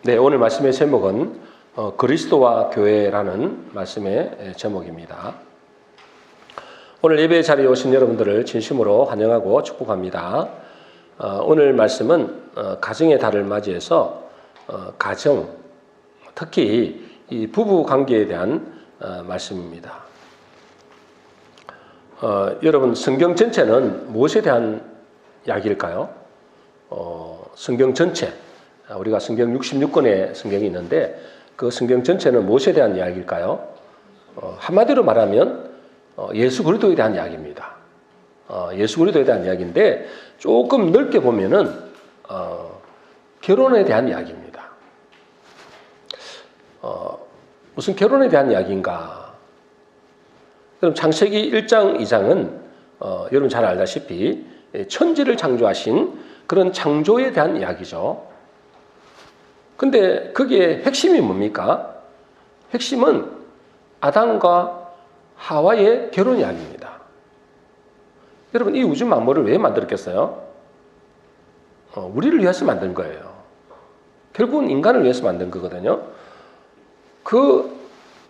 네, 오늘 말씀의 제목은 그리스도와 교회라는 말씀의 제목입니다. 오늘 예배 자리에 오신 여러분들을 진심으로 환영하고 축복합니다. 오늘 말씀은 가정의 달을 맞이해서 가정, 특히 이 부부 관계에 대한 말씀입니다. 여러분, 성경 전체는 무엇에 대한 이야기일까요? 성경 전체, 우리가 성경 66권의 성경이 있는데 그 성경 전체는 무엇에 대한 이야기일까요? 한마디로 말하면 예수 그리스도에 대한 이야기입니다. 예수 그리스도에 대한 이야기인데 조금 넓게 보면은 결혼에 대한 이야기입니다. 무슨 결혼에 대한 이야기인가? 그럼 창세기 1장, 2장은 여러분 잘 알다시피 천지를 창조하신 그런 창조에 대한 이야기죠. 근데 그게 핵심이 뭡니까? 핵심은 아담과 하와의 결혼 이야기입니다. 여러분, 이 우주 만물을 왜 만들었겠어요? 우리를 위해서 만든 거예요. 결국은 인간을 위해서 만든 거거든요. 그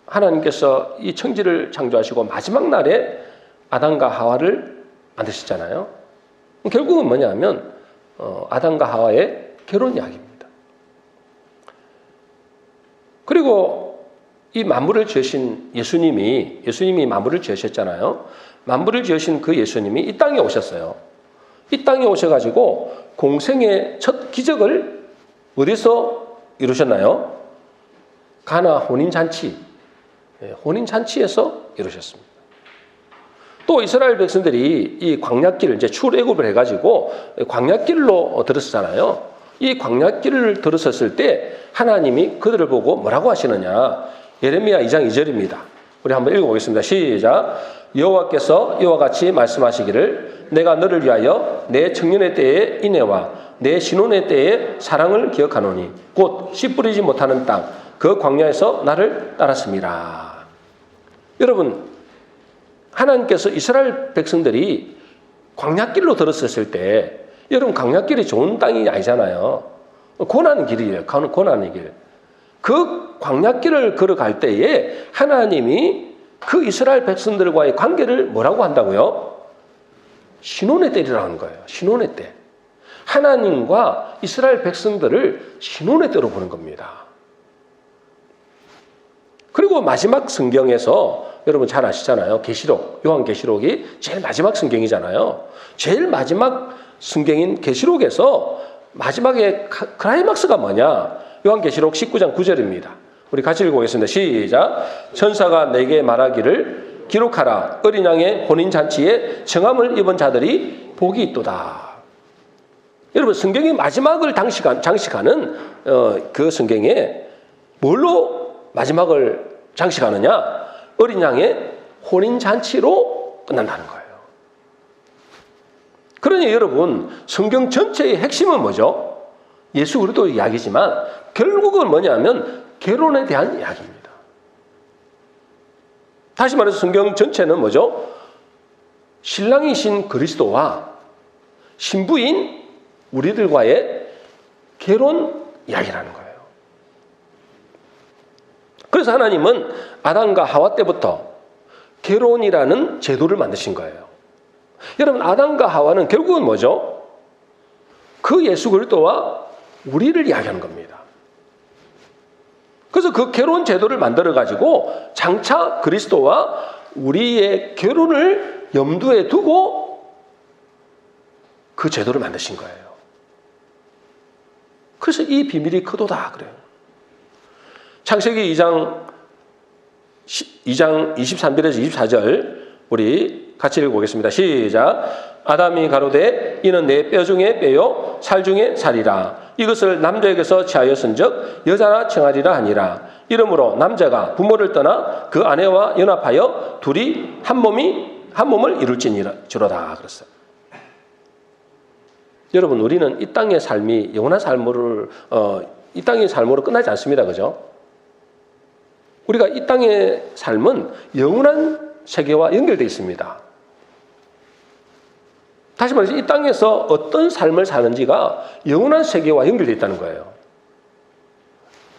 하나님께서 이 천지를 창조하시고 마지막 날에 아담과 하와를 만드셨잖아요. 결국은 뭐냐면 아담과 하와의 결혼 이야기입니다. 그리고 이 만물을 지으신 예수님이 만물을 지으셨잖아요. 만물을 지으신 그 예수님이 이 땅에 오셨어요. 이 땅에 오셔가지고 공생의 첫 기적을 어디서 이루셨나요? 가나 혼인잔치에서 이루셨습니다. 또 이스라엘 백성들이 이 광야길을 이제 출애굽을 해가지고 광야길로 들었잖아요. 이 광야길을 들었었을 때 하나님이 그들을 보고 뭐라고 하시느냐? 예레미야 2장 2절입니다. 우리 한번 읽어보겠습니다. 시작. 여호와께서 이와 같이 말씀하시기를 내가 너를 위하여 내 청년의 때의 인애와 내 신혼의 때의 사랑을 기억하노니 곧 씨 뿌리지 못하는 땅 그 광야에서 나를 따랐습니다. 여러분, 하나님께서 이스라엘 백성들이 광야길로 들었었을 때 여러분 광야길이 좋은 땅이 아니잖아요. 고난의 길이에요. 고난의 길. 그 광야길을 걸어갈 때에 하나님이 그 이스라엘 백성들과의 관계를 뭐라고 한다고요? 신혼의 때리라는 거예요. 신혼의 때. 하나님과 이스라엘 백성들을 신혼의 때로 보는 겁니다. 그리고 마지막 성경에서 여러분 잘 아시잖아요. 계시록, 요한계시록이 제일 마지막 성경이잖아요. 제일 마지막 성경인 계시록에서 마지막에 클라이막스가 뭐냐? 요한계시록 19장 9절입니다. 우리 같이 읽어보겠습니다. 시작. 천사가 내게 말하기를 기록하라. 어린 양의 혼인잔치에 정함을 입은 자들이 복이 있도다. 여러분, 성경의 마지막을 장식하는 그 성경에 뭘로 마지막을 장식하느냐? 어린 양의 혼인잔치로 끝난다는 거예요. 그러니 여러분, 성경 전체의 핵심은 뭐죠? 예수 그리스도 이야기지만 결국은 뭐냐면 결혼에 대한 이야기입니다. 다시 말해서 성경 전체는 뭐죠? 신랑이신 그리스도와 신부인 우리들과의 결혼 이야기라는 거예요. 그래서 하나님은 아담과 하와 때부터 결혼이라는 제도를 만드신 거예요. 여러분, 아담과 하와는 결국은 뭐죠? 그 예수 그리스도와 우리를 이야기하는 겁니다. 그래서 그 결혼 제도를 만들어가지고 장차 그리스도와 우리의 결혼을 염두에 두고 그 제도를 만드신 거예요. 그래서 이 비밀이 크도다 그래요. 창세기 2장 23절에서 24절 우리 같이 읽어보겠습니다. 시작. 아담이 가로되 이는 내 뼈 중에 뼈요 살 중에 살이라. 이것을 남자에게서 취하였은즉 여자라 칭하리라 하니라. 이러므로 남자가 부모를 떠나 그 아내와 연합하여 둘이 한 몸을 이룰지니로다 그랬어요. 여러분, 우리는 이 땅의 삶이 영원한 삶으로 이 땅의 삶으로 끝나지 않습니다. 그죠? 우리가 이 땅의 삶은 영원한 세계와 연결되어 있습니다. 다시 말해서 이 땅에서 어떤 삶을 사는지가 영원한 세계와 연결되어 있다는 거예요.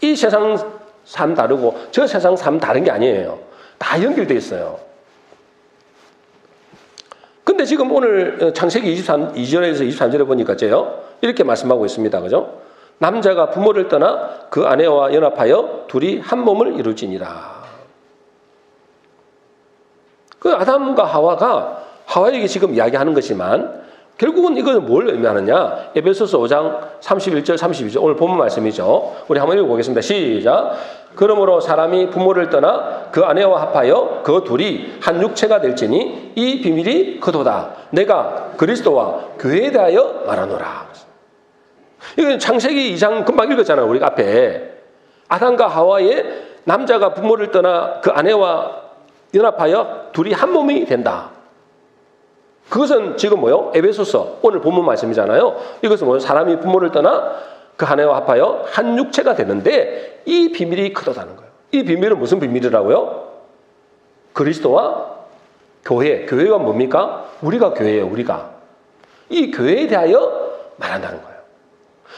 이 세상 삶 다르고 저 세상 삶 다른 게 아니에요. 다 연결되어 있어요. 근데 지금 오늘 창세기 22절에서 23절에 보니까요, 이렇게 말씀하고 있습니다. 그죠? 남자가 부모를 떠나 그 아내와 연합하여 둘이 한 몸을 이룰지니라. 그 아담과 하와에게 지금 이야기하는 것이지만 결국은 이것은 뭘 의미하느냐? 에베소서 5장 31절 32절 오늘 본문 말씀이죠. 우리 한번 읽어보겠습니다. 시작. 그러므로 사람이 부모를 떠나 그 아내와 합하여 그 둘이 한 육체가 될지니 이 비밀이 그도다. 내가 그리스도와 교회에 대하여 말하노라. 이건 창세기 2장 금방 읽었잖아요. 우리가 앞에. 아담과 하와의 남자가 부모를 떠나 그 아내와 연합하여 둘이 한 몸이 된다. 그것은 지금 뭐요? 에베소서 오늘 본문 말씀이잖아요. 이것은 뭐요? 사람이 부모를 떠나 그 아내와 합하여 한 육체가 되는데 이 비밀이 크다는 거예요. 이 비밀은 무슨 비밀이라고요? 그리스도와 교회. 교회가 뭡니까? 우리가 교회예요. 우리가. 이 교회에 대하여 말한다는 거예요.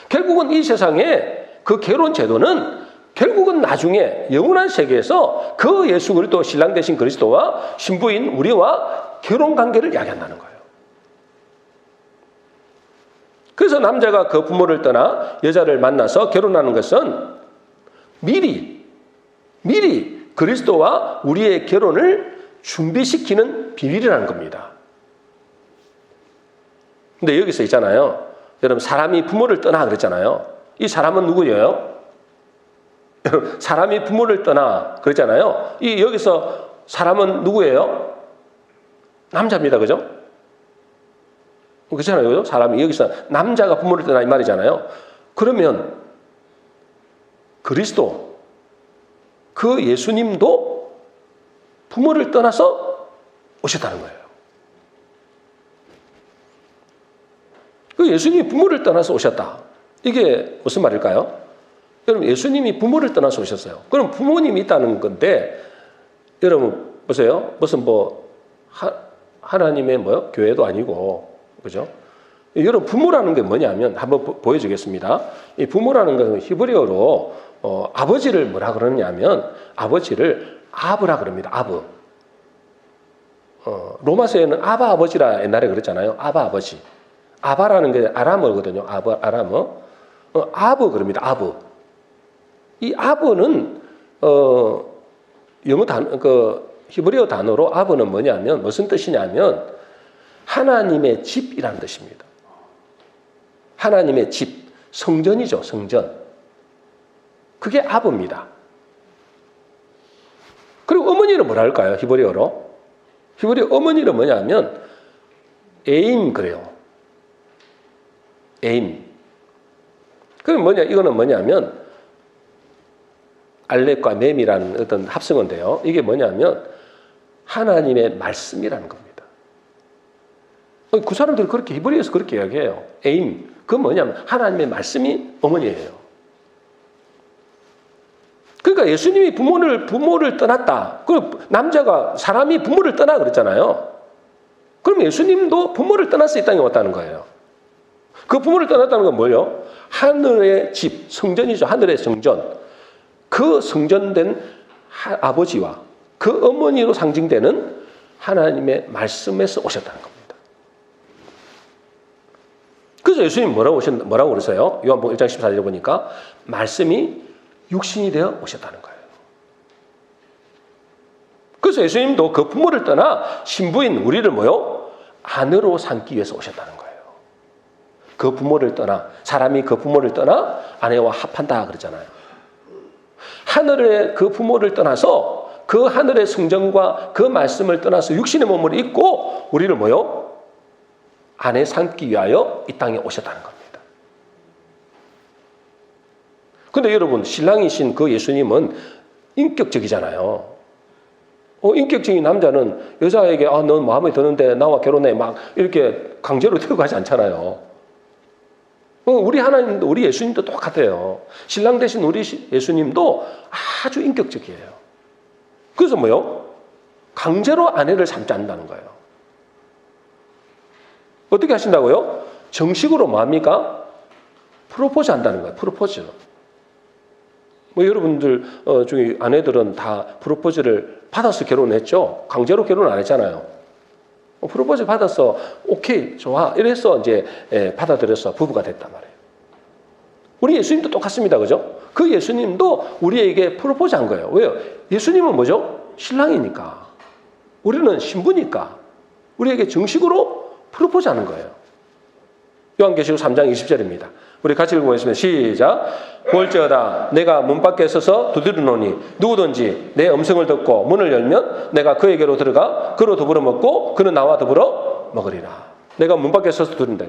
결국은 이 세상에 그 결혼 제도는 결국은 나중에 영원한 세계에서 그 예수 그리스도 신랑 되신 그리스도와 신부인 우리와 결혼 관계를 이야기한다는 거예요. 그래서 남자가 그 부모를 떠나 여자를 만나서 결혼하는 것은 미리 그리스도와 우리의 결혼을 준비시키는 비밀이라는 겁니다. 근데 여기서 있잖아요. 여러분 사람이 부모를 떠나 그랬잖아요. 이 사람은 누구예요? 사람이 부모를 떠나 그랬잖아요. 이 여기서 사람은 누구예요? 남자입니다. 그죠? 그렇잖아요. 사람이 여기서 남자가 부모를 떠나 이 말이잖아요. 그러면 그리스도 그 예수님도 부모를 떠나서 오셨다는 거예요. 그 예수님이 부모를 떠나서 오셨다. 이게 무슨 말일까요? 여러분 예수님이 부모를 떠나서 오셨어요. 그럼 부모님이 있다는 건데 여러분 보세요. 무슨 하나님의 교회도 아니고 그죠? 여러분 부모라는 게 뭐냐면 한번 보여주겠습니다. 이 부모라는 것은 히브리어로 아버지를 뭐라 그러냐면 아버지를 아브라 그럽니다. 아브. 로마서에는 아바 아버지라 옛날에 그랬잖아요. 아바 아버지. 아바라는 게 아람어거든요. 아람어. 아브 그럽니다. 아브. 이 아브는 영어 히브리어 단어로 아브는 뭐냐면 무슨 뜻이냐면 하나님의 집이라는 뜻입니다. 하나님의 집, 성전이죠. 성전. 그게 아브입니다. 그리고 어머니는 뭐라 할까요? 히브리어로. 히브리어 어머니는 뭐냐면 에임 그래요. 에임. 그럼 이거는 뭐냐면 알렙과 mem이라는 어떤 합성어인데요. 이게 뭐냐면 하나님의 말씀이라는 겁니다. 그 사람들이 그렇게 히브리어에서 그렇게 이야기해요. 에임. 그건 뭐냐면 하나님의 말씀이 어머니예요. 그러니까 예수님이 부모를 떠났다. 그 남자가 사람이 부모를 떠나 그랬잖아요. 그럼 예수님도 부모를 떠나서 이 땅에 왔다는 거예요. 그 부모를 떠났다는 건 뭐예요? 하늘의 집, 성전이죠. 하늘의 성전. 그 성전된 아버지와 그 어머니로 상징되는 하나님의 말씀에서 오셨다는 겁니다. 그래서 예수님 뭐라고 그러세요? 요한복음 1장 14절에 보니까 말씀이 육신이 되어 오셨다는 거예요. 그래서 예수님도 그 부모를 떠나 신부인 우리를 아내로 삼기 위해서 오셨다는 거예요. 그 부모를 떠나 사람이 그 부모를 떠나 아내와 합한다 그러잖아요. 하늘의 그 부모를 떠나서 그 하늘의 성전과 그 말씀을 떠나서 육신의 몸을 입고 우리를 아내 삼기 위하여 이 땅에 오셨다는 겁니다. 근데 여러분 신랑이신 그 예수님은 인격적이잖아요. 인격적인 남자는 여자에게 넌 마음에 드는데 나와 결혼해 막 이렇게 강제로 데려가지 않잖아요. 우리 하나님도 우리 예수님도 똑같아요. 신랑 되신 우리 예수님도 아주 인격적이에요. 그래서 강제로 아내를 삼지 않는다는 거예요. 어떻게 하신다고요? 정식으로 뭡니까? 프로포즈 한다는 거예요. 프로포즈. 뭐 여러분들 중에 아내들은 다 프로포즈를 받아서 결혼했죠. 강제로 결혼 안 했잖아요. 프로포즈 받아서 오케이 좋아 이래서 이제 받아들여서 부부가 됐단 말이에요. 우리 예수님도 똑같습니다, 그죠? 그 예수님도 우리에게 프로포즈 한 거예요. 왜요? 예수님은 뭐죠? 신랑이니까. 우리는 신부니까. 우리에게 정식으로 프로포즈 하는 거예요. 요한계시록 3장 20절입니다. 우리 같이 읽어보겠습니다. 시작. 볼지어다 내가 문 밖에 서서 두드리노니 누구든지 내 음성을 듣고 문을 열면 내가 그에게로 들어가 그로 더불어 먹고 그는 나와 더불어 먹으리라. 내가 문 밖에 서서 두드린다.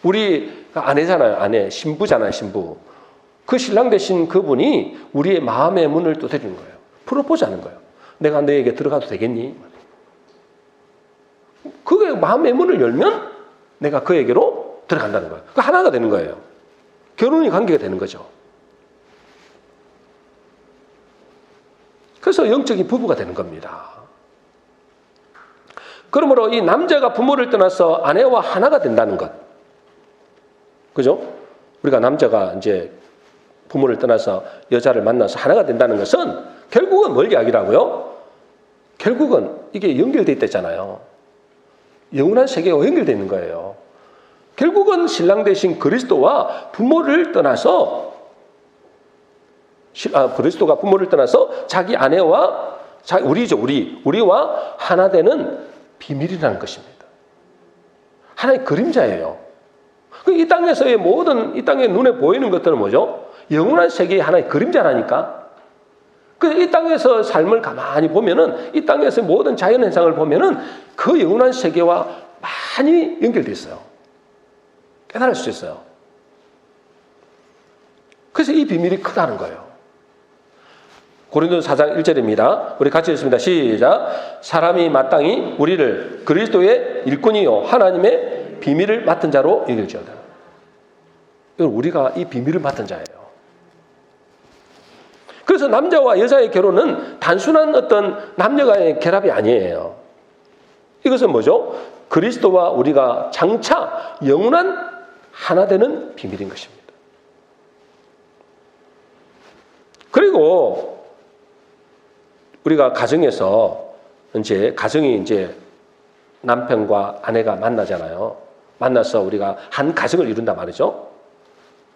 우리가 아내잖아요. 아내. 신부잖아요. 신부. 그 신랑 되신 그분이 우리의 마음의 문을 두드리는 거예요. 프로포즈 하는 거예요. 내가 너에게 들어가도 되겠니? 그게 마음의 문을 열면 내가 그에게로 들어간다는 거예요. 그 하나가 되는 거예요. 결혼이 관계가 되는 거죠. 그래서 영적인 부부가 되는 겁니다. 그러므로 이 남자가 부모를 떠나서 아내와 하나가 된다는 것. 그죠? 우리가 남자가 이제 부모를 떠나서 여자를 만나서 하나가 된다는 것은 결국은 뭘 이야기라고요? 결국은 이게 연결되어 있다잖아요. 영원한 세계가 연결되어 있는 거예요. 결국은 신랑 되신 그리스도와 부모를 떠나서 그리스도가 부모를 떠나서 자기 아내와 우리와 하나 되는 비밀이라는 것입니다. 하나의 그림자예요. 이 땅에서의 모든 이 땅의 눈에 보이는 것들은 뭐죠? 영원한 세계의 하나의 그림자라니까. 이 땅에서 삶을 가만히 보면은 이 땅에서 모든 자연 현상을 보면은 그 영원한 세계와 많이 연결돼 있어요. 깨달을 수 있어요. 그래서 이 비밀이 크다는 거예요. 고린도서 4장 1절입니다. 우리 같이 읽습니다. 시작. 사람이 마땅히 우리를 그리스도의 일꾼이요 하나님의 비밀을 맡은 자로 여길지어다. 우리가 이 비밀을 맡은 자예요. 그래서 남자와 여자의 결혼은 단순한 어떤 남녀 간의 결합이 아니에요. 이것은 뭐죠? 그리스도와 우리가 장차 영원한 하나 되는 비밀인 것입니다. 그리고 우리가 가정에서 가정이 남편과 아내가 만나잖아요. 만나서 우리가 한 가정을 이룬단 말이죠.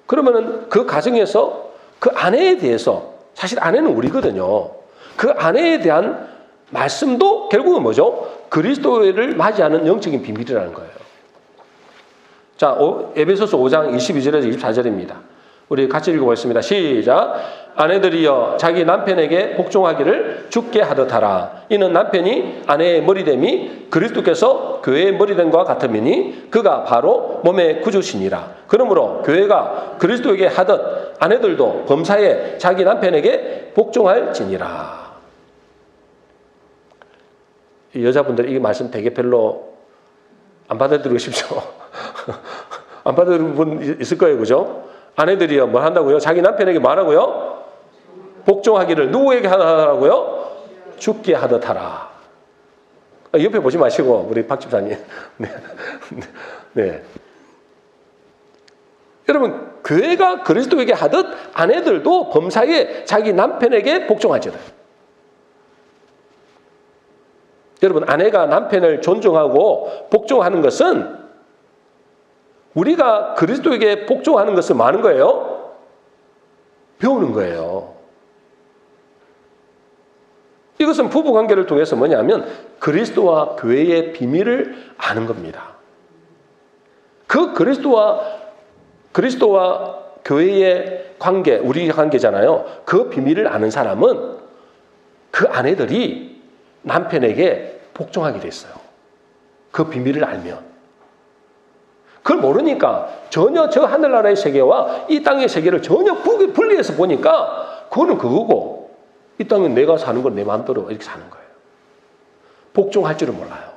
그러면은 그 가정에서 그 아내에 대해서 사실 아내는 우리거든요. 그 아내에 대한 말씀도 결국은 뭐죠? 그리스도를 맞이하는 영적인 비밀이라는 거예요. 자, 에베소서 5장 22절에서 24절입니다. 우리 같이 읽어보겠습니다. 시작. 아내들이여 자기 남편에게 복종하기를 주께 하듯 하라. 이는 남편이 아내의 머리됨이 그리스도께서 교회의 머리됨과 같음이니 그가 바로 몸의 구주시니라. 그러므로 교회가 그리스도에게 하듯 아내들도 범사에 자기 남편에게 복종할지니라. 여자분들 이 말씀 되게 별로 안 받아들이고 싶죠? 안 받아들이는 분 있을 거예요. 그죠? 아내들이요 뭐 한다고요? 자기 남편에게 말하고요? 복종하기를 누구에게 하라고요? 주께 하듯 하라. 옆에 보지 마시고 우리 박 집사님. 네. 여러분 교회가 그리스도에게 하듯 아내들도 범사에 자기 남편에게 복종하지다. 여러분 아내가 남편을 존중하고 복종하는 것은 우리가 그리스도에게 복종하는 것을 뭐 하는 거예요? 배우는 거예요. 이것은 부부관계를 통해서 뭐냐면 그리스도와 교회의 비밀을 아는 겁니다. 그 그리스도와 교회의 관계, 우리 관계잖아요. 그 비밀을 아는 사람은 그 아내들이 남편에게 복종하게 됐어요. 그 비밀을 알면. 그걸 모르니까 전혀 저 하늘나라의 세계와 이 땅의 세계를 전혀 분리해서 보니까 그거는 그거고 이 땅은 내가 사는 건 내 마음대로 이렇게 사는 거예요. 복종할 줄은 몰라요.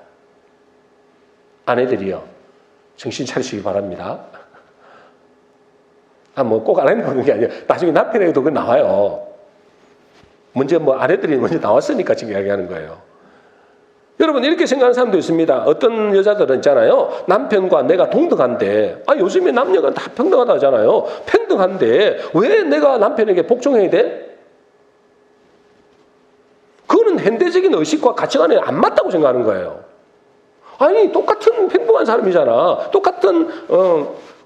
아내들이요. 정신 차리시기 바랍니다. 뭐 꼭 아내는 그런 게 아니에요. 나중에 남편에게도 그거 나와요. 먼저 아내들이 먼저 나왔으니까 지금 이야기하는 거예요. 여러분 이렇게 생각하는 사람도 있습니다. 어떤 여자들은 있잖아요. 남편과 내가 동등한데 요즘에 남녀가 다 평등하다 하잖아요. 평등한데 왜 내가 남편에게 복종해야 돼? 그거는 현대적인 의식과 가치관에 안 맞다고 생각하는 거예요. 아니 똑같은 평등한 사람이잖아. 똑같은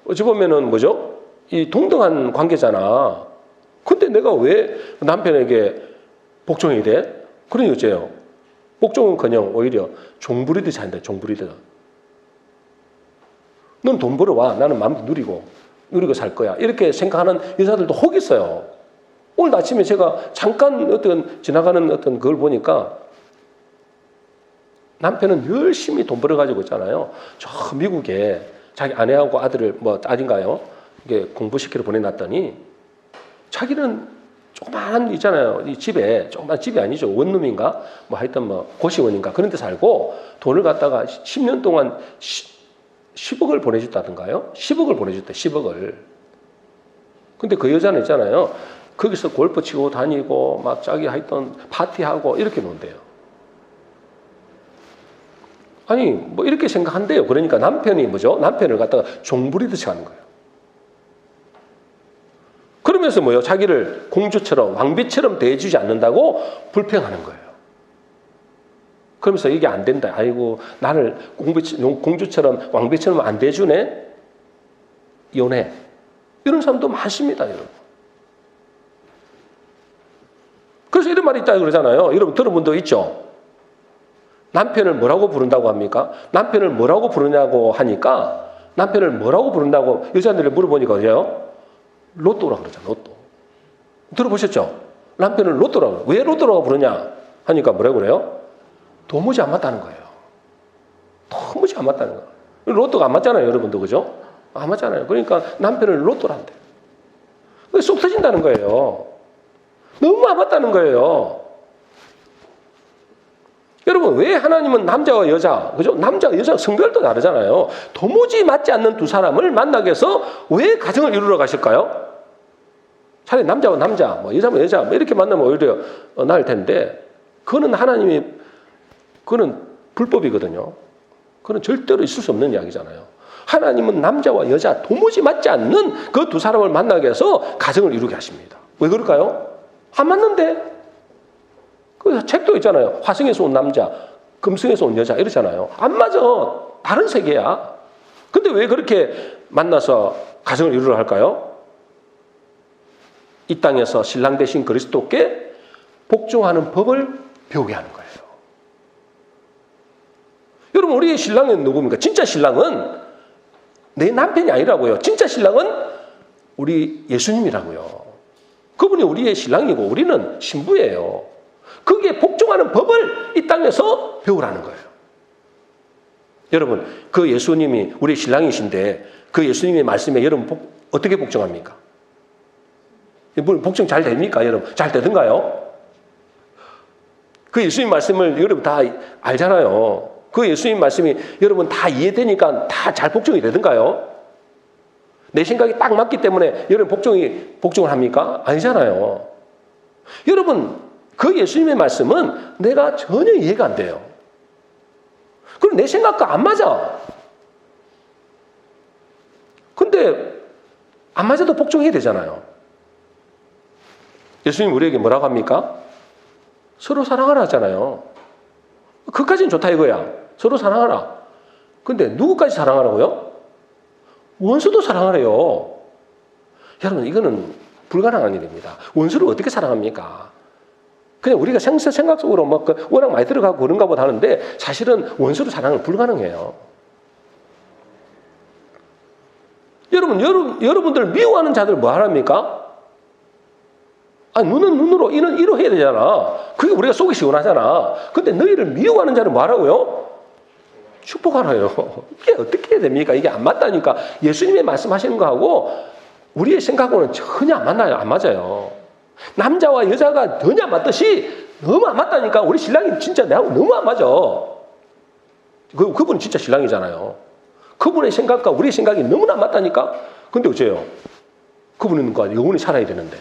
어찌 보면은 뭐죠? 이 동등한 관계잖아. 근데 내가 왜 남편에게 복종해야 돼? 그러니 어째요? 복종은커녕 오히려 종부리듯이 한다. 종부리듯. 넌 돈 벌어와. 나는 마음껏 누리고 살 거야. 이렇게 생각하는 여자들도 혹 있어요. 오늘 아침에 제가 잠깐 지나가는 그걸 보니까 남편은 열심히 돈 벌어가지고 있잖아요. 저 미국에 자기 아내하고 아들을 딸인가요? 이게 공부시키러 보내놨더니 자기는 조그만 있잖아요. 이 집에 조그만 집이 아니죠. 원룸인가? 하여튼 고시원인가 그런 데 살고 돈을 갖다가 10년 동안 10억을 보내줬다던가요? 10억을 보내줬대. 10억을. 근데 그 여자는 있잖아요. 거기서 골프 치고 다니고 자기 하여튼 파티하고 이렇게 논대요. 아니 이렇게 생각한대요. 그러니까 남편이 뭐죠? 남편을 갖다가 종부리듯이 하는 거예요. 그러면서 자기를 공주처럼 왕비처럼 대해주지 않는다고 불평하는 거예요. 그러면서 이게 안 된다. 아이고 나를 공주처럼 왕비처럼 안 대해주네. 이혼해. 이런 사람도 많습니다. 여러분. 그래서 이런 말이 있다 그러잖아요. 여러분 들어본 적 있죠? 남편을 뭐라고 부른다고 합니까? 남편을 뭐라고 부르냐고 하니까 남편을 뭐라고 부른다고 여자들을 물어보니까 어때요? 로또라고 그러잖아. 로또. 들어보셨죠? 남편을 로또라고. 왜 로또라고 부르냐 하니까 뭐라고 그래요? 도무지 안 맞다는 거예요. 도무지 안 맞다는 거예요. 로또가 안 맞잖아요. 여러분도 그죠? 안 맞잖아요. 그러니까 남편을 로또란대. 쏙 터진다는 거예요. 너무 안 맞다는 거예요. 여러분 왜 하나님은 남자와 여자, 그죠? 남자와 여자 성별도 다르잖아요. 도무지 맞지 않는 두 사람을 만나게 해서 왜 가정을 이루러 가실까요? 차라리 남자와 남자, 여자와 여자 이렇게 만나면 오히려 나을 텐데 그거는 그거는 불법이거든요. 그건 절대로 있을 수 없는 이야기잖아요. 하나님은 남자와 여자 도무지 맞지 않는 그 두 사람을 만나게 해서 가정을 이루게 하십니다. 왜 그럴까요? 안 맞는데. 그 책도 있잖아요. 화성에서 온 남자, 금성에서 온 여자 이러잖아요. 안 맞아. 다른 세계야. 근데 왜 그렇게 만나서 가정을 이루려 할까요? 이 땅에서 신랑 되신 그리스도께 복종하는 법을 배우게 하는 거예요. 여러분 우리의 신랑은 누굽니까? 진짜 신랑은 내 남편이 아니라고요. 진짜 신랑은 우리 예수님이라고요. 그분이 우리의 신랑이고 우리는 신부예요. 거기에 복종하는 법을 이 땅에서 배우라는 거예요. 여러분 그 예수님이 우리 신랑이신데 그 예수님의 말씀에 여러분 어떻게 복종합니까? 복종 잘 됩니까? 여러분 잘 되던가요? 그 예수님 말씀을 여러분 다 알잖아요. 그 예수님 말씀이 여러분 다 이해되니까 다 잘 복종이 되던가요? 내 생각이 딱 맞기 때문에 여러분 복종을 합니까? 아니잖아요. 여러분 그 예수님의 말씀은 내가 전혀 이해가 안 돼요. 그럼 내 생각과 안 맞아. 근데 안 맞아도 복종해야 되잖아요. 예수님 우리에게 뭐라고 합니까? 서로 사랑하라 하잖아요. 그까지는 좋다 이거야. 서로 사랑하라. 근데 누구까지 사랑하라고요? 원수도 사랑하래요. 여러분 이거는 불가능한 일입니다. 원수를 어떻게 사랑합니까? 그냥 우리가 생각 속으로 워낙 많이 들어가고 그런가 보다 하는데 사실은 원수를 사랑은 불가능해요. 여러분들 미워하는 자들 뭐 하랍니까? 눈은 눈으로, 이는 이로 해야 되잖아. 그게 우리가 속이 시원하잖아. 근데 너희를 미워하는 자는 뭐 하라고요? 축복하라요. 이게 어떻게 해야 됩니까? 이게 안 맞다니까. 예수님의 말씀하시는 거하고 우리의 생각하고는 전혀 안 맞나요? 안 맞아요. 남자와 여자가 전혀 안 맞듯이 너무 안 맞다니까. 우리 신랑이 진짜 내하고 너무 안 맞아. 그분은 진짜 신랑이잖아요. 그분의 생각과 우리의 생각이 너무나 안 맞다니까. 근데 어째요? 그분과 영원히 살아야 되는데.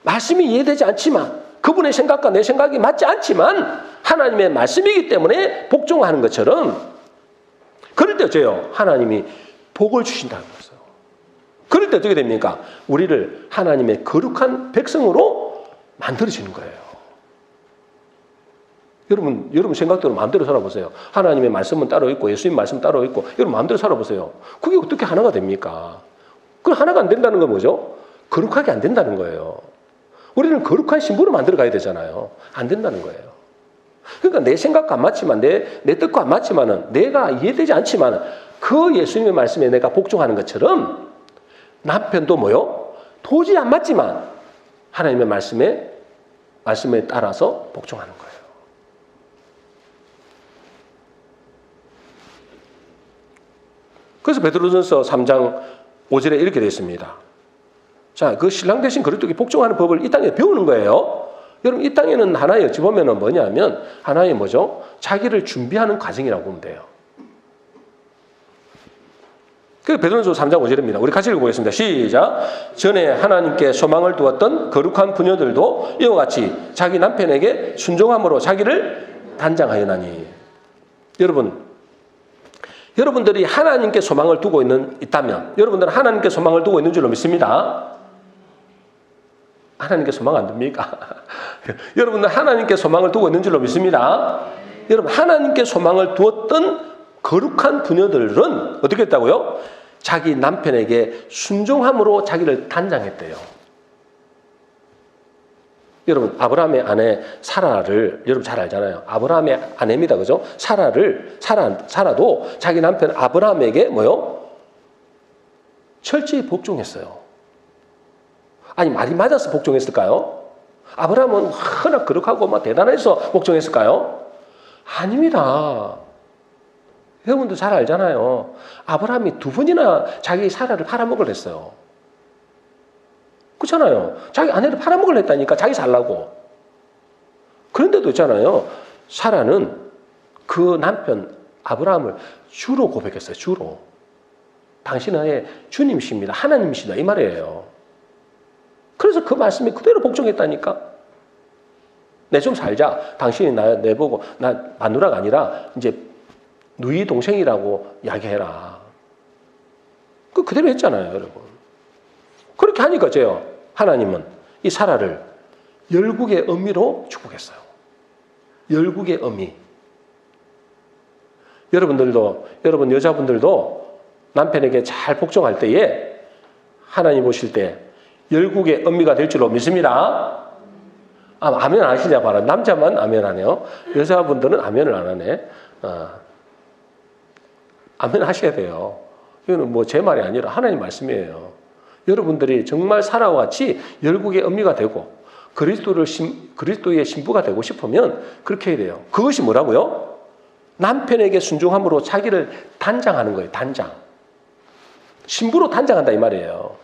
말씀이 이해되지 않지만 그분의 생각과 내 생각이 맞지 않지만 하나님의 말씀이기 때문에 복종하는 것처럼 그럴 때 어째요? 하나님이 복을 주신다는 거죠. 그럴 때 어떻게 됩니까? 우리를 하나님의 거룩한 백성으로 만들어지는 거예요. 여러분 생각대로 마음대로 살아보세요. 하나님의 말씀은 따로 있고 예수님 말씀 따로 있고 여러분 마음대로 살아보세요. 그게 어떻게 하나가 됩니까? 그 하나가 안 된다는 건 뭐죠? 거룩하게 안 된다는 거예요. 우리는 거룩한 신부로 만들어 가야 되잖아요. 안 된다는 거예요. 그러니까 내 생각과 안 맞지만 내 뜻과 안 맞지만은 내가 이해되지 않지만 그 예수님의 말씀에 내가 복종하는 것처럼 남편도 뭐요? 도저히 안 맞지만 하나님의 말씀에 따라서 복종하는 거예요. 그래서 베드로전서 3장 5절에 이렇게 되어 있습니다. 자, 그 신랑 대신 그리스도께 복종하는 법을 이 땅에 배우는 거예요. 여러분, 이 땅에는 하나의 어찌 보면은 뭐냐면 하나의 뭐죠? 자기를 준비하는 과정이라고 보면 돼요. 그 베드로전서 3장 5절입니다. 우리 같이 읽어보겠습니다. 시작. 전에 하나님께 소망을 두었던 거룩한 부녀들도 이와 같이 자기 남편에게 순종함으로 자기를 단장하였나니. 여러분들이 하나님께 소망을 두고 있다면 여러분들은 하나님께 소망을 두고 있는 줄로 믿습니다. 하나님께 소망 안 둡니까? 여러분들 하나님께 소망을 두고 있는 줄로 믿습니다. 여러분 하나님께 소망을 두었던 거룩한 부녀들은 어떻게 했다고요? 자기 남편에게 순종함으로 자기를 단장했대요. 여러분 아브라함의 아내 사라를 여러분 잘 알잖아요. 아브라함의 아내입니다. 그죠? 사라도 자기 남편 아브라함에게 뭐요? 철저히 복종했어요. 아니 말이 맞아서 복종했을까요? 아브라함은 워낙 거룩하고 막 대단해서 복종했을까요? 아닙니다. 여러분도 잘 알잖아요. 아브라함이 2번이나 자기 사라를 팔아먹으려 했어요. 그렇잖아요. 자기 아내를 팔아먹으려 했다니까 자기 살라고. 그런데도 있잖아요. 사라는 그 남편 아브라함을 주로 고백했어요. 주로. 당신은 주님이십니다. 하나님이시다. 이 말이에요. 그래서 그 말씀에 그대로 복종했다니까. 내 좀 살자. 당신이 내보고 나 마누라가 아니라 이제 누이 동생이라고 이야기해라. 그대로 했잖아요, 여러분. 그렇게 하니까 하나님은 이 사라를 열국의 어미로 축복했어요. 열국의 어미. 여러분 여자분들도 남편에게 잘 복종할 때에 하나님 보실 때 열국의 어미가 될 줄로 믿습니다. 아멘 안 하시냐 봐라. 남자만 아멘 하네요. 여자분들은 아멘을 안 하네. 아멘 하셔야 돼요. 이거는 뭐 제 말이 아니라 하나님 말씀이에요. 여러분들이 정말 사라와 같이 열국의 어미가 되고 그리스도의 신부가 되고 싶으면 그렇게 해야 돼요. 그것이 뭐라고요? 남편에게 순종함으로 자기를 단장하는 거예요. 단장. 신부로 단장한다 이 말이에요.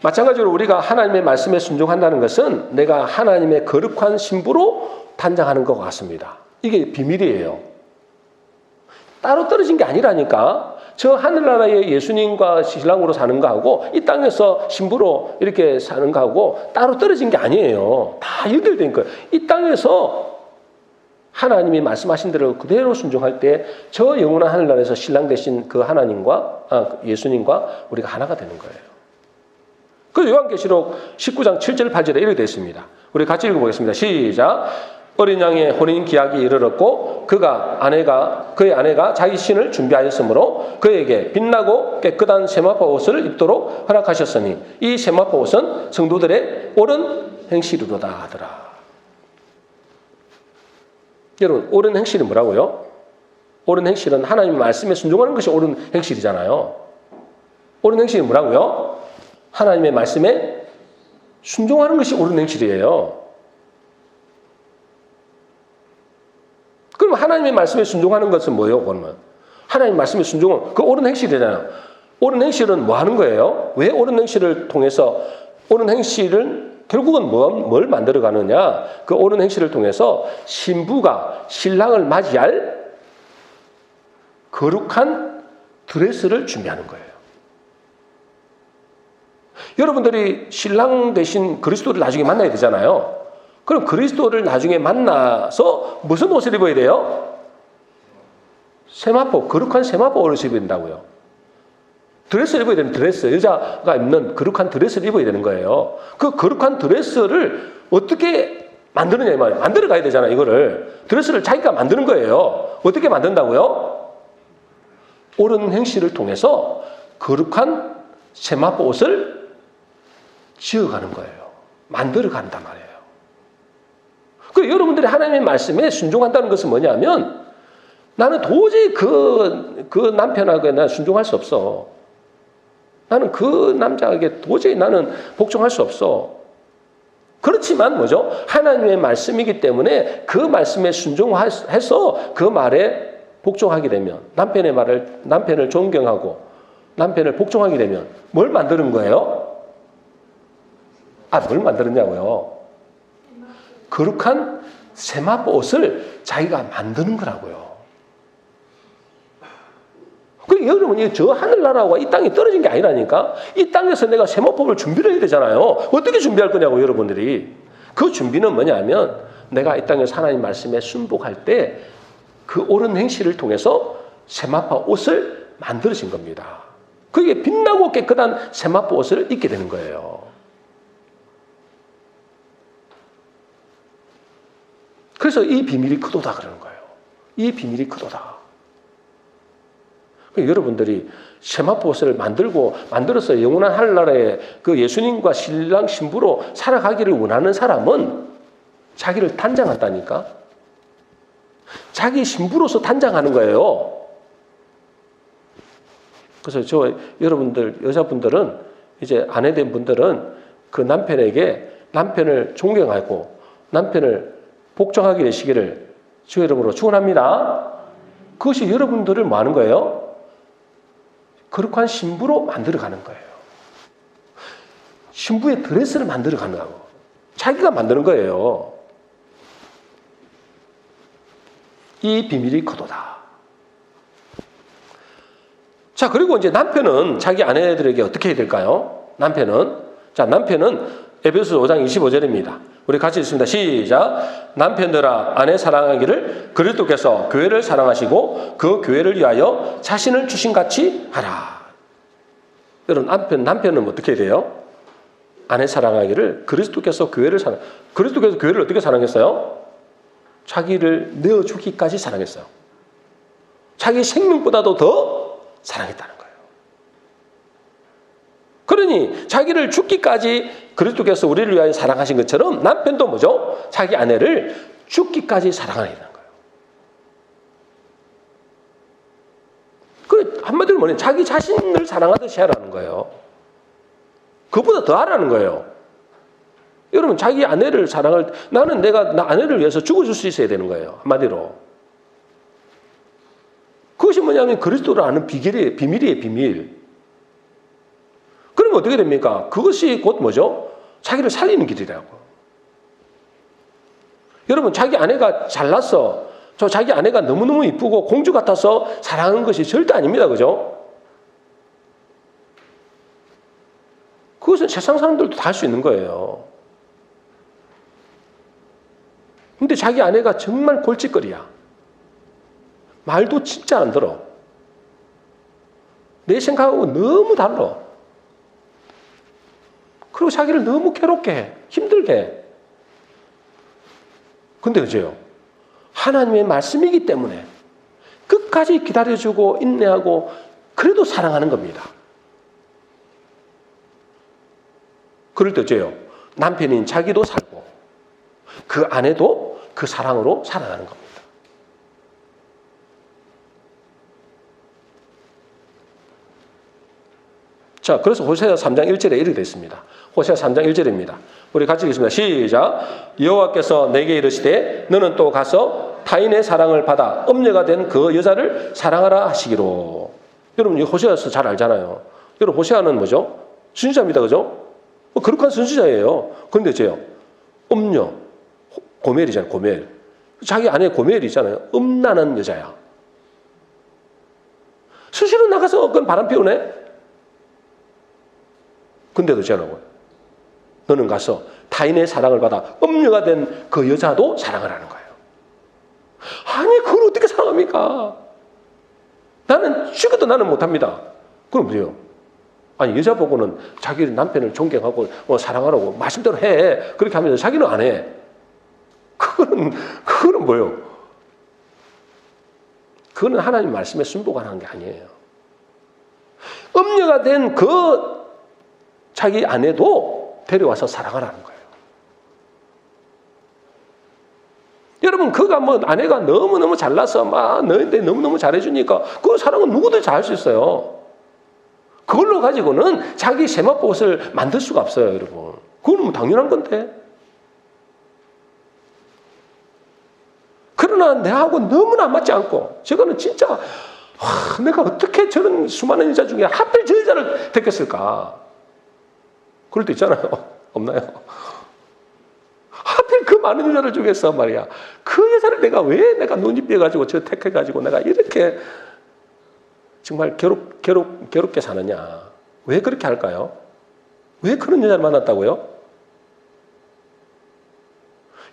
마찬가지로 우리가 하나님의 말씀에 순종한다는 것은 내가 하나님의 거룩한 신부로 단장하는 것 같습니다. 이게 비밀이에요. 따로 떨어진 게 아니라니까. 저 하늘나라의 예수님과 신랑으로 사는 거하고 이 땅에서 신부로 이렇게 사는 거하고 따로 떨어진 게 아니에요. 다 연결된 거예요. 이 땅에서 하나님이 말씀하신 대로 그대로 순종할 때 저 영원한 하늘나라에서 신랑 되신 그 예수님과 우리가 하나가 되는 거예요. 그래서 요한계시록 19장 7절 8절에 이렇게 되어 있습니다. 우리 같이 읽어보겠습니다. 시작. 어린 양의 혼인 기약이 이르렀고 그의 아내가 자기 신을 준비하였으므로 그에게 빛나고 깨끗한 세마포 옷을 입도록 허락하셨으니 이 세마포 옷은 성도들의 옳은 행실이로다 하더라. 여러분 옳은 행실이 뭐라고요? 옳은 행실은 하나님 말씀에 순종하는 것이 옳은 행실이잖아요. 옳은 행실이 뭐라고요? 하나님의 말씀에 순종하는 것이 옳은 행실이에요. 그럼 하나님의 말씀에 순종하는 것은 뭐예요? 그러면 하나님 말씀에 순종은 그 옳은 행실이잖아요. 옳은 행실은 뭐 하는 거예요? 왜 옳은 행실을 통해서 옳은 행실은 결국은 뭘 만들어 가느냐? 그 옳은 행실을 통해서 신부가 신랑을 맞이할 거룩한 드레스를 준비하는 거예요. 여러분들이 신랑 대신 그리스도를 나중에 만나야 되잖아요. 그럼 그리스도를 나중에 만나서 무슨 옷을 입어야 돼요? 세마포, 거룩한 세마포 옷을 입어야 된다고요. 드레스를 입어야 되는 드레스, 여자가 입는 거룩한 드레스를 입어야 되는 거예요. 그 거룩한 드레스를 어떻게 만드느냐 이 말이에요. 만들어 가야 되잖아요, 이거를. 드레스를 자기가 만드는 거예요. 어떻게 만든다고요? 옳은 행실을 통해서 거룩한 세마포 옷을 지어가는 거예요. 만들어 간단 말이에요. 그리고 여러분들이 하나님의 말씀에 순종한다는 것은 뭐냐면 나는 도저히 그 남편에게 난 순종할 수 없어. 나는 그 남자에게 도저히 나는 복종할 수 없어. 그렇지만 뭐죠? 하나님의 말씀이기 때문에 그 말씀에 순종해서 그 말에 복종하게 되면 남편을 존경하고 남편을 복종하게 되면 뭘 만드는 거예요? 뭘 만드느냐고요? 거룩한 세마포 옷을 자기가 만드는 거라고요. 그리고 여러분이 저 하늘나라와 이 땅이 떨어진 게 아니라니까. 이 땅에서 내가 세마포를 준비를 해야 되잖아요. 어떻게 준비할 거냐고 여러분들이. 그 준비는 뭐냐면 내가 이 땅에서 하나님 말씀에 순복할 때 그 옳은 행실을 통해서 세마포 옷을 만들어진 겁니다. 그게 빛나고 깨끗한 세마포 옷을 입게 되는 거예요. 그래서 이 비밀이 크도다 그러는 거예요. 이 비밀이 크도다. 여러분들이 세마포 옷을 만들어서 영원한 하늘나라에 그 예수님과 신랑 신부로 살아가기를 원하는 사람은 자기를 단장한다니까. 자기 신부로서 단장하는 거예요. 그래서 여러분들 여자분들은 이제 아내된 분들은 그 남편을 존경하고 남편을 복종하게 되시기를 주의 이름으로 축원합니다. 그것이 여러분들을 뭐 하는 거예요? 거룩한 신부로 만들어가는 거예요. 신부의 드레스를 만들어가는 거고 자기가 만드는 거예요. 이 비밀이 크도다. 자, 그리고 이제 남편은 자기 아내들에게 어떻게 해야 될까요? 남편은 에베소서 5장 25절입니다. 우리 같이 읽습니다. 시작. 남편들아 아내 사랑하기를 그리스도께서 교회를 사랑하시고 그 교회를 위하여 자신을 주신 같이 하라. 여러분 남편은 어떻게 해야 돼요? 아내 사랑하기를 그리스도께서 교회를 그리스도께서 교회를 어떻게 사랑했어요? 자기를 내어주기까지 사랑했어요. 자기 생명보다도 더 사랑했다는 거예요. 그러니 자기를 죽기까지 그리스도께서 우리를 위하여 사랑하신 것처럼 남편도 뭐죠? 자기 아내를 죽기까지 사랑하는 거예요. 그 한마디로 뭐냐면 자기 자신을 사랑하듯이 하라는 거예요. 그보다 더 하라는 거예요. 여러분 자기 아내를 나는 내가 나 아내를 위해서 죽어줄 수 있어야 되는 거예요. 한마디로. 그것이 뭐냐면 그리스도를 아는 비밀이에요. 비밀. 그러면 어떻게 됩니까? 그것이 곧 뭐죠? 자기를 살리는 길이라고. 여러분 자기 아내가 잘났어. 자기 아내가 너무너무 이쁘고 공주 같아서 사랑하는 것이 절대 아닙니다. 그죠? 그것은 세상 사람들도 다 할 수 있는 거예요. 근데 자기 아내가 정말 골칫거리야. 말도 진짜 안 들어. 내 생각하고 너무 달라. 그리고 자기를 너무 괴롭게 해. 힘들게 해. 근데 그죠? 하나님의 말씀이기 때문에 끝까지 기다려주고 인내하고 그래도 사랑하는 겁니다. 그럴 때 어째요? 남편인 자기도 살고 그 아내도 그 사랑으로 살아가는 겁니다. 자, 그래서 호세아 3장 1절에 이렇게 되어 있습니다. 호세아 3장 1절입니다. 우리 같이 읽습니다. 시작. 여호와께서 내게 이르시되 너는 또 가서 타인의 사랑을 받아 음녀가 된 그 여자를 사랑하라 하시기로. 여러분 호세아서 잘 알잖아요. 여러분 호세아는 뭐죠? 선지자입니다. 그죠? 거룩한 선지자예요. 그런데 어째요? 음녀, 고멜이잖아요. 고멜. 자기 아내 고멜이 있잖아요. 음란한 여자야. 수시로 나가서 그건 바람 피우네. 근데도 저라고 너는 가서 타인의 사랑을 받아 음녀가 된 그 여자도 사랑을 하는 거예요. 아니 그걸 어떻게 사랑합니까? 나는 죽어도 나는 못합니다. 그럼 뭐예요? 아니 여자 보고는 자기 남편을 존경하고 사랑하라고 말씀대로 해. 그렇게 하면 자기는 안 해. 그거는 뭐예요? 그거는 하나님 말씀에 순복하는 게 아니에요. 음녀가 된 그 자기 아내도 데려와서 사랑하라는 거예요. 여러분, 그가 뭐 아내가 너무너무 잘나서 막 너희한테 너무너무 잘해주니까 그 사랑은 누구도 잘할 수 있어요. 그걸로 가지고는 자기 세마포옷을 만들 수가 없어요, 여러분. 그건 뭐 당연한 건데. 그러나 내하고 너무나 맞지 않고, 저거는 진짜, 내가 어떻게 저런 수많은 여자 중에 하필 저 여자를 택했을까? 그럴 때 있잖아요. 없나요? 하필 그 많은 여자를 중에서 말이야. 그 여자를 왜 내가 눈이 삐어가지고 저 택해가지고 내가 이렇게 정말 괴롭게 사느냐. 왜 그렇게 할까요? 왜 그런 여자를 만났다고요?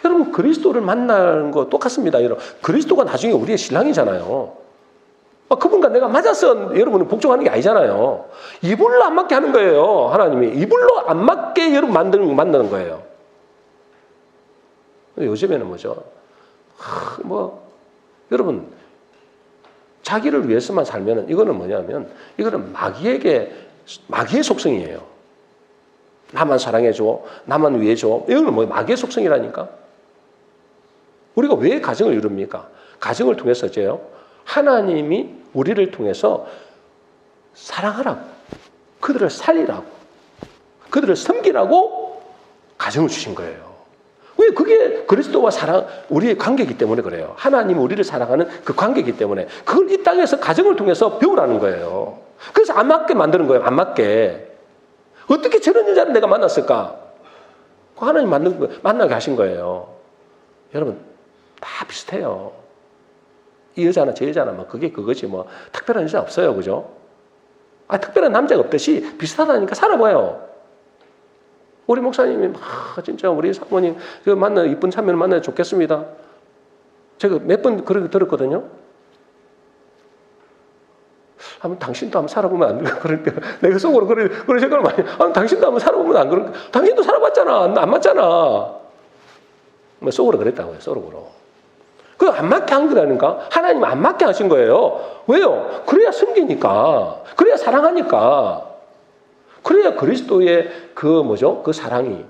여러분, 그리스도를 만나는 거 똑같습니다. 여러분, 그리스도가 나중에 우리의 신랑이잖아요. 그분과 내가 맞아서 여러분을 복종하는 게 아니잖아요. 이불로 안 맞게 하는 거예요. 하나님이 이불로 안 맞게 여러분 만드는 거예요. 요즘에는 뭐죠? 여러분, 자기를 위해서만 살면은 이거는 뭐냐면, 이거는 마귀의 속성이에요. 나만 사랑해줘, 나만 위해줘. 이거는 마귀의 속성이라니까. 우리가 왜 가정을 이룹니까? 가정을 통해서죠. 하나님이 우리를 통해서 사랑하라고, 그들을 살리라고, 그들을 섬기라고 가정을 주신 거예요. 왜? 그게 그리스도와 우리의 관계이기 때문에 그래요. 하나님이 우리를 사랑하는 그 관계이기 때문에 그걸 이 땅에서 가정을 통해서 배우라는 거예요. 그래서 안 맞게 만드는 거예요. 안 맞게. 어떻게 저런 여자를 내가 만났을까? 하나님 만나게 하신 거예요. 여러분, 다 비슷해요. 이 여자나 저 여자나 그게 그거지 특별한 여자 없어요. 그죠? 특별한 남자가 없듯이 비슷하다니까 살아봐요. 우리 목사님이 진짜 우리 사모님 이쁜 참여를 만나야 좋겠습니다. 제가 몇 번 그렇게 들었거든요. 당신도 한번 살아보면 안 그럴까? 그럴 때 내가 속으로 그런 생각을 많이. 당신도 한번 살아보면 안 그럴까? 당신도 살아봤잖아. 안 맞잖아. 속으로 그랬다고요. 속으로. 그 안 맞게 한 거라니까. 하나님 안 맞게 하신 거예요. 왜요? 그래야 섬기니까. 그래야 사랑하니까. 그래야 그리스도의 그 사랑이,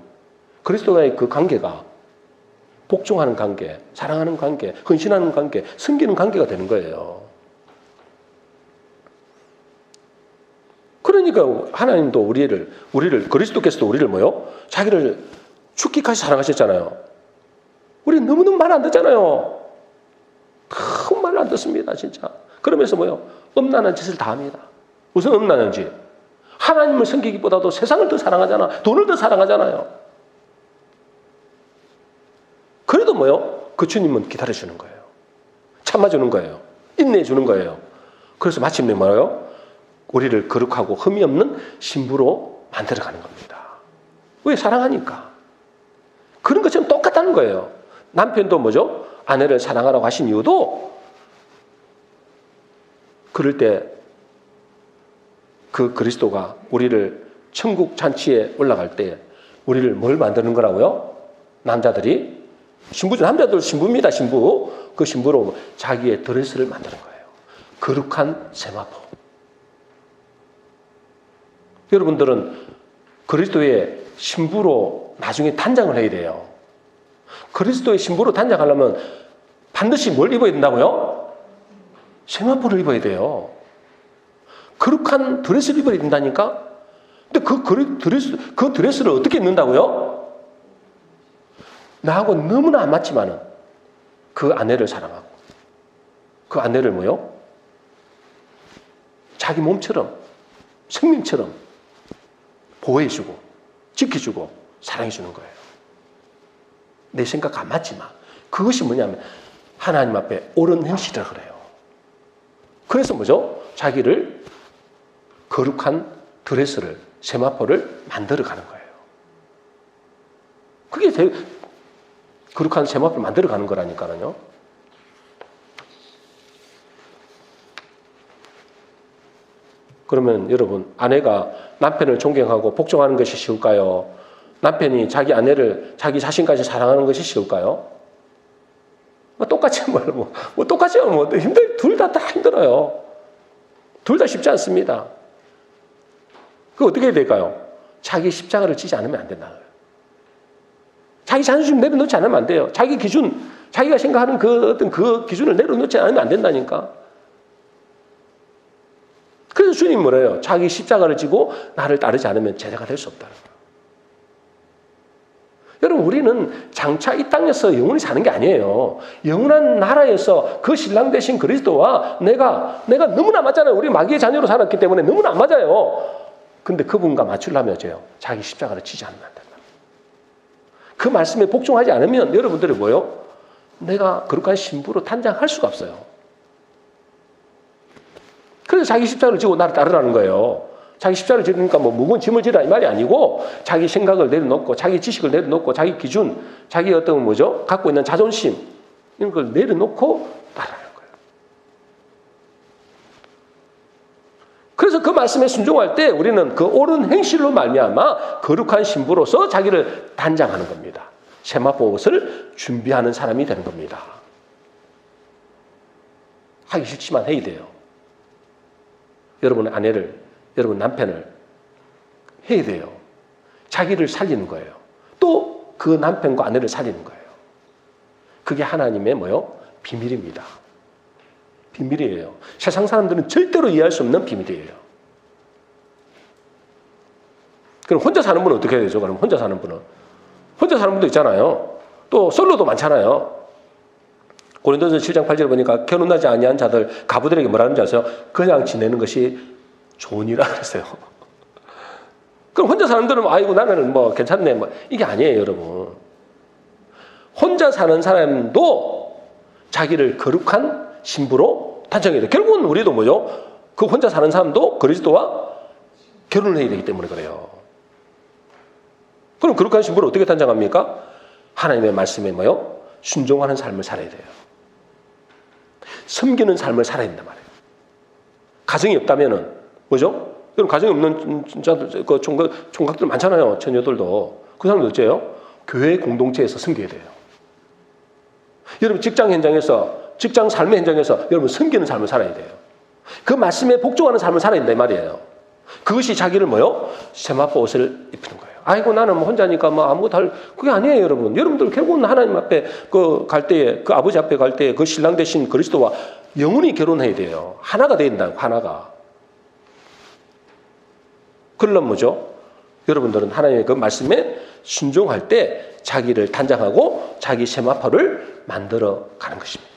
그리스도와의 그 관계가 복종하는 관계, 사랑하는 관계, 헌신하는 관계, 섬기는 관계가 되는 거예요. 그러니까 하나님도 우리를 그리스도께서도 우리를 자기를 죽기까지 사랑하셨잖아요. 우리 너무너무 말 안 듣잖아요. 큰 말 안 듣습니다, 진짜. 그러면서 음란한 짓을 다 합니다. 무슨 음란한 짓? 하나님을 섬기기보다도 세상을 더 사랑하잖아. 돈을 더 사랑하잖아요. 그래도 그 주님은 기다려주는 거예요. 참아주는 거예요. 인내해주는 거예요. 그래서 마침내 우리를 거룩하고 흠이 없는 신부로 만들어가는 겁니다. 왜? 사랑하니까. 그런 것처럼 똑같다는 거예요. 남편도 아내를 사랑하라고 하신 이유도 그럴 때 그 그리스도가 우리를 천국 잔치에 올라갈 때 우리를 뭘 만드는 거라고요? 남자들이 남자들 신부입니다. 신부. 그 신부로 자기의 드레스를 만드는 거예요. 거룩한 세마포. 여러분들은 그리스도의 신부로 나중에 단장을 해야 돼요. 그리스도의 신부로 단장하려면 반드시 뭘 입어야 된다고요? 세마포를 입어야 돼요. 거룩한 드레스를 입어야 된다니까? 근데 그 드레스를 어떻게 입는다고요? 나하고 너무나 안 맞지만은 그 아내를 사랑하고 그 아내를 자기 몸처럼 생명처럼 보호해주고 지켜주고 사랑해주는 거예요. 내 생각 안 맞지만 그것이 뭐냐면 하나님 앞에 옳은 행실이라 그래요. 그래서 자기를 거룩한 드레스를 세마포를 만들어가는 거예요. 그게 제일 거룩한 세마포를 만들어가는 거라니까요. 그러면 여러분, 아내가 남편을 존경하고 복종하는 것이 쉬울까요? 남편이 자기 아내를 자기 자신까지 사랑하는 것이 쉬울까요? 똑같이 똑같이 둘 다 힘들어요. 둘 다 쉽지 않습니다. 그 어떻게 해야 될까요? 자기 십자가를 지지 않으면 안 된다. 자기 자존심 내려놓지 않으면 안 돼요. 자기 기준, 자기가 생각하는 그 기준을 내려놓지 않으면 안 된다니까. 그래서 주님 뭐래요? 자기 십자가를 지고 나를 따르지 않으면 제자가 될 수 없다는 거예요. 여러분, 우리는 장차 이 땅에서 영원히 사는 게 아니에요. 영원한 나라에서 그 신랑 되신 그리스도와 내가 너무나 맞잖아요. 우리 마귀의 자녀로 살았기 때문에 너무나 안 맞아요. 근데 그분과 맞추려면 어째요? 자기 십자가를 지지 않으면 안 된다. 그 말씀에 복종하지 않으면 여러분들이 뭐요? 내가 거룩한 신부로 탄장할 수가 없어요. 그래서 자기 십자가를 지고 나를 따르라는 거예요. 자기 십자가를 지니까 무거운 짐을 지라 이 말이 아니고 자기 생각을 내려놓고 자기 지식을 내려놓고 자기 기준, 자기 갖고 있는 자존심 이런 걸 내려놓고 따르라는 거예요. 그래서 그 말씀에 순종할 때 우리는 그 옳은 행실로 말미암아 거룩한 신부로서 자기를 단장하는 겁니다. 세마포 옷을 준비하는 사람이 되는 겁니다. 하기 싫지만 해야 돼요. 여러분 아내를, 여러분 남편을 해야 돼요. 자기를 살리는 거예요. 또 그 남편과 아내를 살리는 거예요. 그게 하나님의 비밀입니다. 비밀이에요. 세상 사람들은 절대로 이해할 수 없는 비밀이에요. 그럼 혼자 사는 분은 어떻게 해야 되죠? 그럼 혼자 사는 분은? 혼자 사는 분도 있잖아요. 또 솔로도 많잖아요. 고린도서 7장 8절에 보니까 결혼하지 아니한 자들 가부들에게 뭐라는지 아세요? 그냥 지내는 것이 좋으니라 그랬어요. 그럼 혼자 사는 분들은 아이고 나는 괜찮네 이게 아니에요, 여러분. 혼자 사는 사람도 자기를 거룩한 신부로 탄생해야 돼요. 결국은 우리도 그 혼자 사는 사람도 그리스도와 결혼을 해야 되기 때문에 그래요. 그럼 거룩한 신부를 어떻게 탄생합니까? 하나님의 말씀에 순종하는 삶을 살아야 돼요. 섬기는 삶을 살아야 된단 말이에요. 가정이 없다면은 여러분 가정이 없는 자들, 총각들 많잖아요. 처녀들도. 그 사람들 어째요? 교회 공동체에서 섬겨야 돼요. 여러분 직장 현장에서, 직장 삶의 현장에서 여러분 섬기는 삶을 살아야 돼요. 그 말씀에 복종하는 삶을 살아야 된다 이 말이에요. 그것이 자기를 세마포 옷을 입히는 거예요. 아이고 나는 혼자니까 아무것도 그게 아니에요, 여러분. 여러분들 결국은 하나님 앞에 갈 때에, 그 아버지 앞에 갈 때에 그 신랑 되신 그리스도와 영원히 결혼해야 돼요. 하나가 돼야 된다고, 하나가. 그러려면 여러분들은 하나님의 그 말씀에 순종할 때 자기를 단장하고 자기 세마포를 만들어 가는 것입니다.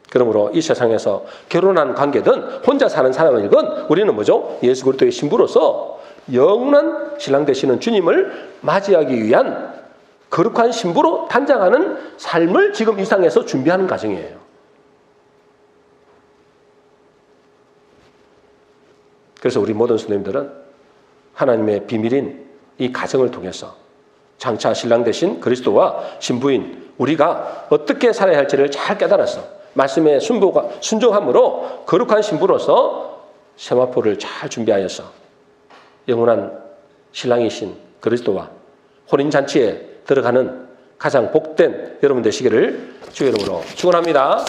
그러므로 이 세상에서 결혼한 관계든 혼자 사는 사람이건 우리는 예수 그리스도의 신부로서 영원한 신랑 되시는 주님을 맞이하기 위한 거룩한 신부로 단장하는 삶을 지금 이 땅에서 준비하는 과정이에요. 그래서 우리 모든 성도님들은 하나님의 비밀인 이 가정을 통해서 장차 신랑 되신 그리스도와 신부인 우리가 어떻게 살아야 할지를 잘 깨달았어. 말씀에 순종함으로 거룩한 신부로서 세마포를 잘 준비하여서 영원한 신랑이신 그리스도와 혼인잔치에 들어가는 가장 복된 여러분 되시기를 주의 이름으로 축원합니다.